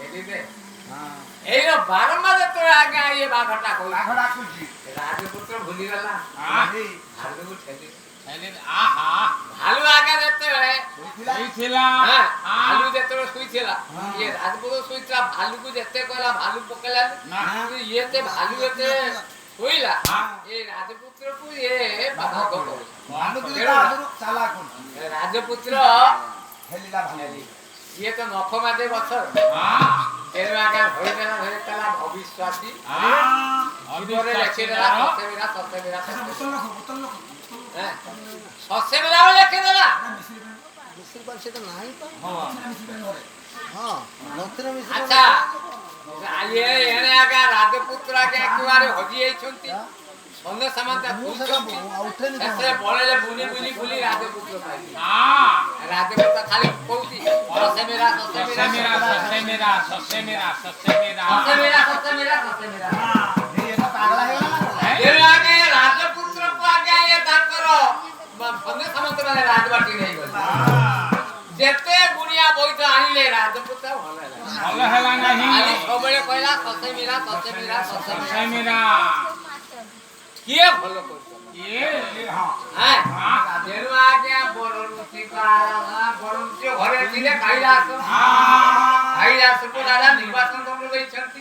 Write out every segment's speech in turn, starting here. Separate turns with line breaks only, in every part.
खेलिदे arrow बारंबार तो आगे ये बाघटा कोई
बाघटा कुजी
राजपुत्र भूली गला भालू को ठेली
आहा
भालू आगे जेते बेले
होइथिला
भालू जेते सुइथिला ये राजपुत्र सुइत्रा भालू को जेते कहला भालू पकेला ये ते भालू जेते होइला ये राजपुत्र को ये बाधा को
भालू के आदर चाला कोन
राजपुत्र
हेलिला भालू
ये तो नख मादे बছর तेरे आगे होइला होइतला अविश्वासी इधरे लेखेला सत्य मेरा बोतल लख ससे बेला लेखे देला मिसिल पर से तो नाही तो हां नथरे मिसिल अच्छा ये एने आगा राजपुत्र के एकबारे हजी आइछंती सन्ने समानता पूछंती ऐसे बोलेले बुनी बुनी बुली राजपुत्र पाई हां राजपुत्र खाली कहूती ससे मेरा हां ये तो पागला है ये आगे राजपुत्र को आगे ये ताकर सन्ने समानता वाले राजबाटी नहीं गल जेते गुनिया बोइतो आनिले राजपुत्र भलो हैला नहीं आली सबले कहला ससे मेरा किए भलो करतो ये हां जेनु आगे बरनुती बरनुती घरे थिले काइलास को दादा निर्वाचन कर गई छंती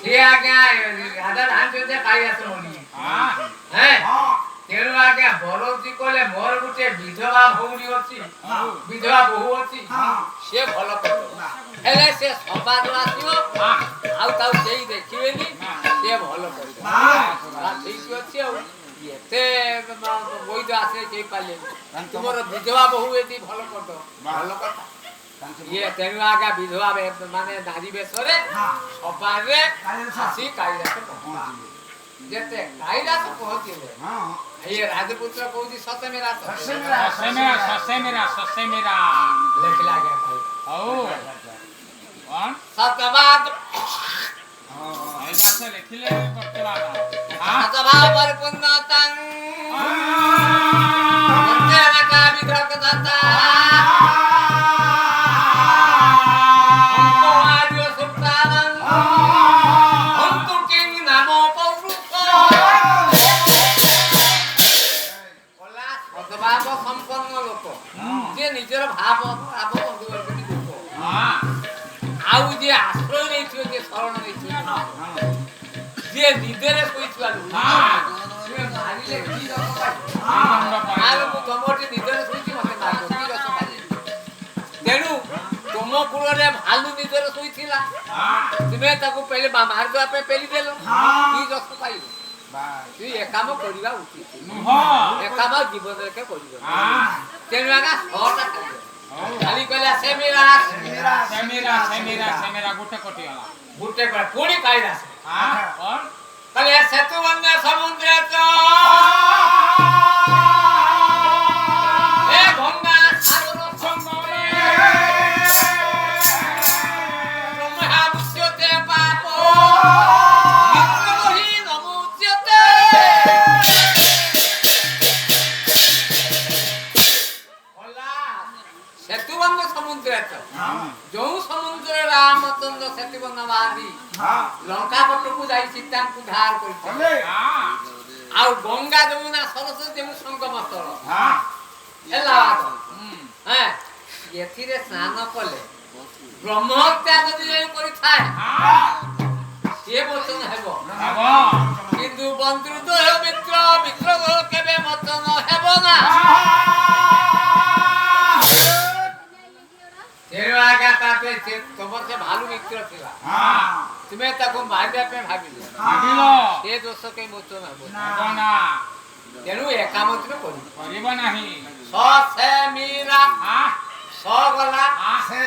से आगे राजा धान से काइलास होनी हैं तेनु आगे बरनुती कोले मोर गुटे विधवा भौणी अछि विधवा बहु अछि से भलो करतो हेले से समाज आसीओ आउ ताउ सेई देखिबेनी से भलो करतो ठीक अछि आ एते वैध आसे के पाले तुमर विधवा बहु एती भलो करतो भलो कथा ये तेनु आगे विधवा माने नारी बेसरे सपारे आसी काइला से पहुंची जेते काइला से पहुंचीले हां ये राजपुत्र कहूती ससे मेरा लिखला गया भाई ओ वन सतबाद ऐसा से लिखले पटवाना सतबाद पर पुन्नतन तेरा का विग्रह दाता हमको आर्य सुप्तानन हमको किंग नामो भाव संपन्न लोक जे निजर भाव बंधु वर्ग लोक आउ जे आश्रय नहीं थियो जे शरण नहीं थियो जे निदेरे कोई छिया लोक जे मारिले की रस पाई आरो तमोटी निदेरे सोईची मते मारतो की रस पाई तेनु तुम कुଳରେ भालू निदेरे सोईथिला तुमे ताको पहले मार दो पे पेली देलो की रस पाई तू ये काम करिवा उचित ए काम जीवन रे के करिवा तेनु आगा छोटा खाली कहला से मेरा गुटे कोटियाला गुटे पर कोडी कायदा हां और कहले सेतु वंदे समुद्र तो ए गंगा सागर संगमे ब्रह्मा मुच्यते पापो जो समुद्र रामचंद्र सेतुबंधवादी लंका पटकू जाई सीता को धार करते आ गंगा जमुना सरस्वती जमु संगम स्थल एला हैं एथिरे स्नान कले ब्रह्महत्या जदि करि थाए से वचन हेबो किंतु बंधुत्व मित्र मित्र केबे वचन हेबो ना तेरे आगे ताते तमर से भालू मित्र थिला हां तुमे ताको मारबे पे भाबिलो ए दोष के मोचन हबो ना तेनु एकामत में करिबो नाही से मीरा हां सो गला से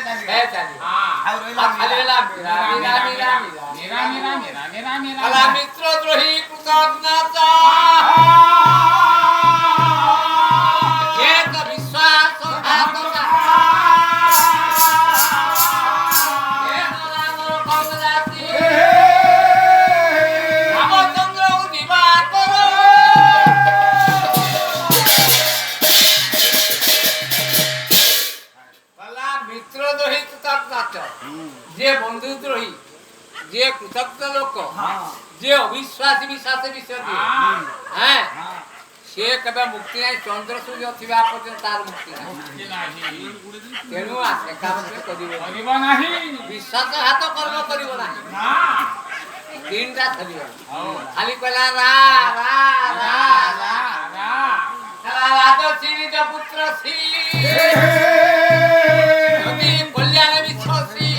जाली हां खालीला मीरा अला मित्र द्रोही कृतज्ञता ये तो विश्वास घातकता जे बंधुद्रोही जे कृतज्ञ लोक जे अविश्वासी विश्वास विषय हैं से केबे मुक्ति नहीं चंद्र सूर्य थिबा पर्यंत तार मुक्ति नहीं तेणु आसे काम करिबो
नहीं
विश्वासघात कर्म करिबो नहीं तीनटा थलियो खाली कहला रा रा रा रा
रा
राजा श्री पुत्र श्री नदी कल्याण विश्वसी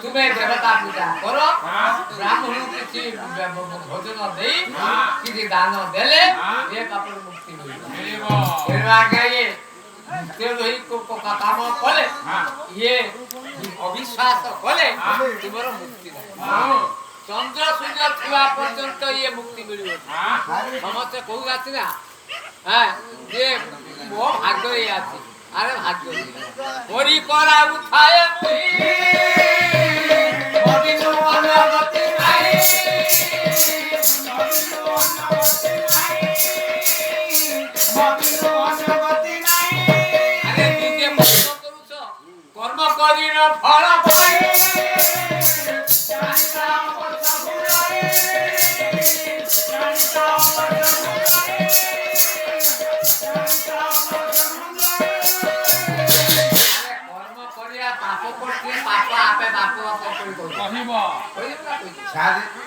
तुम्हें देवता पूजा करो ब्राह्मण किसी भोजन दे किसी दान देले ये कपड़ मुक्ति मिलेगा फिर आगे ये तेरोही को काम कले ये अविश्वास कले तुम्हारा मुक्ति नहीं चंद्र सूर्य थिबा पर्यंत ये मुक्ति मिलिबो समस्ते कहू आछि ना हां जे मो भाग्य ये आछि अरे भाग्य ओरी करा उठाए मुही मदिनो अनगति नाही मदिनो अनगति नाही अरे तू जे कर्म करूछ कर्म करिनो फल पाई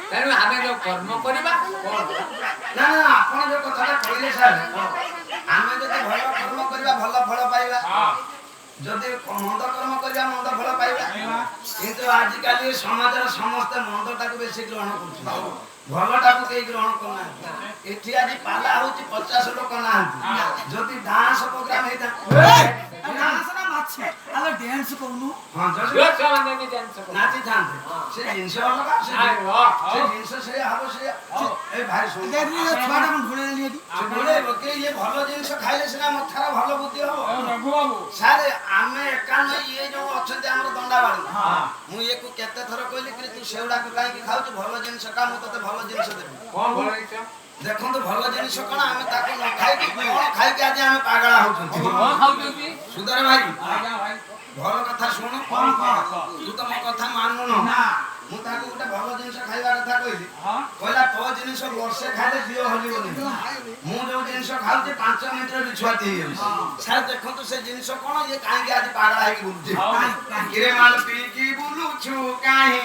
तेणु आम जो कर्म करवा
ना आपण जो कथा कहले सर आमे जदि भल कर्म करबा भल फल पाइबा जदि मंद कर्म करबा मंद फल पाइबा किंतु आज काली समाज रे समस्त मंदटा को बेसी ग्रहण करछ भलटा को के ग्रहण करना एठी आज पाला होची 50 लोक ना जदि डांस प्रोग्राम हेता डांस ना माछे आलो डांस करनु हां जो
छाने नि डांस
नाची थांते से जिंस लगा से जिंस से हाबो से ए भाई सुन ये छुआटा मन घोड़े लियदी घोड़े के ये भलो जिंस खाइले सिना मथारा भलो बुद्धि हो
रघु बाबू
सारे आमे एकान ये जो अछते हमर दंडा बाड़ी हां मु एको केते थर कहली कि तू सेवडा को काई कि खाउ भलो जिंस का मु तते भलो जिंस देबी
कोन भलो जिंस
देखो तो भलो जिंस कोन आमे ताको न खाइ कि कोन खाइ कि आज आमे पागला होछन
कोन खाउछी
सुधर भाई
आजा भाई
भलो कथा सुन कोन तू तो मो कथा माननु न ना मु ताको गोटे भलो जिंस खाइबा कथा कहली हां कहला तो जिंस वर्षे खाइले दियो हलिबोनी मु जो जिंस खाउची 5 मिनिट रे छुआती हे सार देखो तो से जिंस कोन ये काहे के आज पागला हे बुलुची किरे माल पी की बुलुछु काहे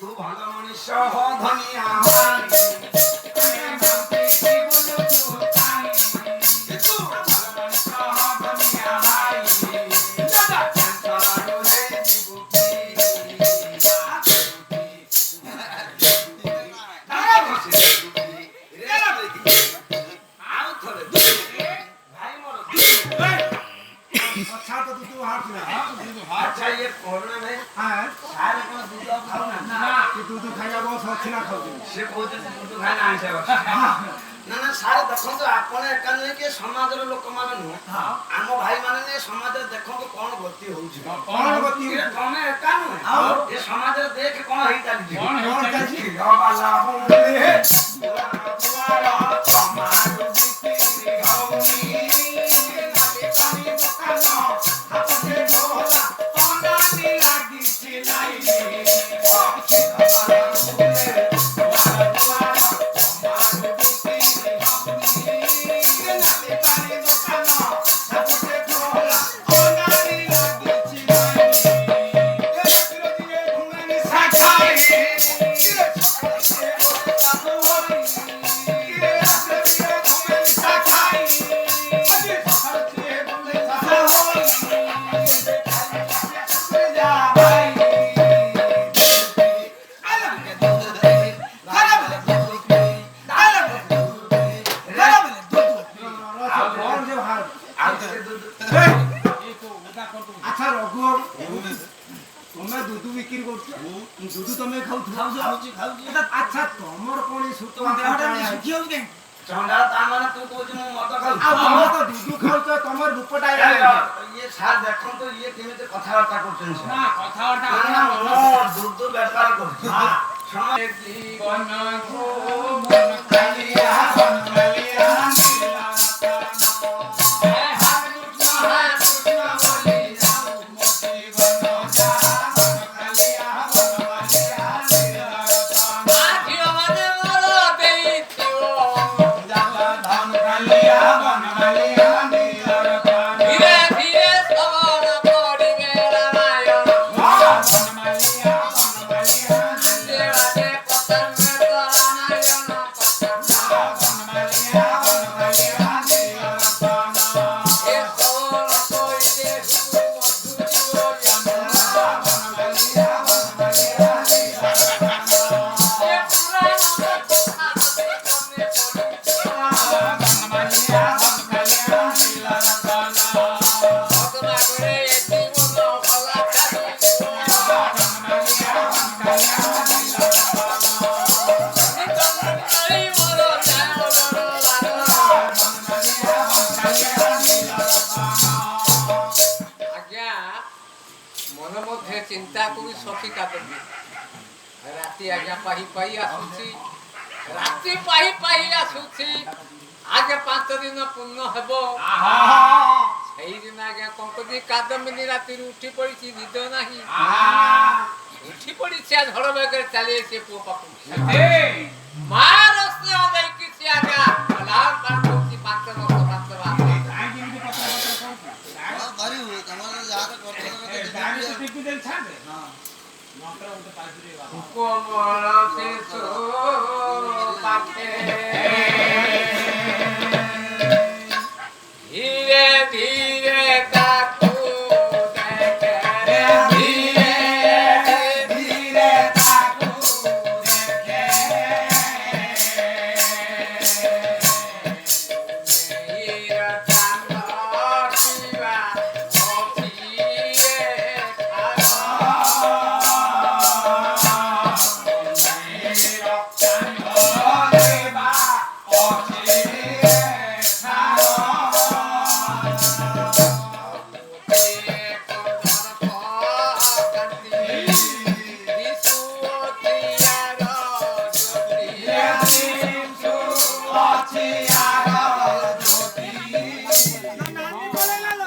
तू भलो मनुष्य हो धनिया हानी अच्छा ये कोरोना में हां सारे को दूध खाओ ना कि दूध खाइबा बहुत अच्छी ना खाओ से बहुत दूध खाइ ना आसे ना ना सारे देखो तो आपण एका नहीं के समाज रो लोक माने नु हम भाई माने ने समाज रे देखो को कोन गति होउची कोन गति तमे एका नु ये समाज रे देख कोन हेई ताली कोन हेई रो बाला बोले दुआरा समाज बिती होउनी नाले पानी बकानो हाथे बोला ओंडानी लागी चिलाई अच्छा रघु तुम्हें दूध बिक्री करछ दूध तमे खाउ अच्छा तमर कोनी सुतो देहटा सुखी हो के ଚଣ୍ଡାଳ ତା ମାନେ ତୁ କହୁଛୁ ମୁଁ ମଦ ଖାଉଛି।
ଆଉ ତମେ ତ ଦୁଧୁ ଖାଉଛ, ତମର ରୂପଟା
ଇଏ ସାର୍ ଦେଖନ୍ତୁ ଇଏ କେମିତି କଥାବାର୍ତ୍ତା କରୁଛନ୍ତି
ନା କଥାବାର୍ତ୍ତା
ନା ନା ମୁଁ ଦୁଧୁ ବେପାର କରୁଛି।
ଜୀବନ ଗো ମନ କାଲିଆ ନୀଳ
चिंता को भी सखी का राति आज्ञा पाही पाही आसुची राति पाही पाही आसुची आगे 5 दिन पूर्ण हेबो सेही दिन आज्ञा कंकदी कादम्बिनी राति उठी पड़ी निद नाही उठी पड़ी से झड़ बेगर चली से पो पाकू मार से दे कि से आज्ञा लाल पान होती 5 दिन 5 बार
भारी हो तमारा याद करते टिपी देल छाड़ दे हां नौकर उठे पाइपुरे वाला
कोमल से सो पाके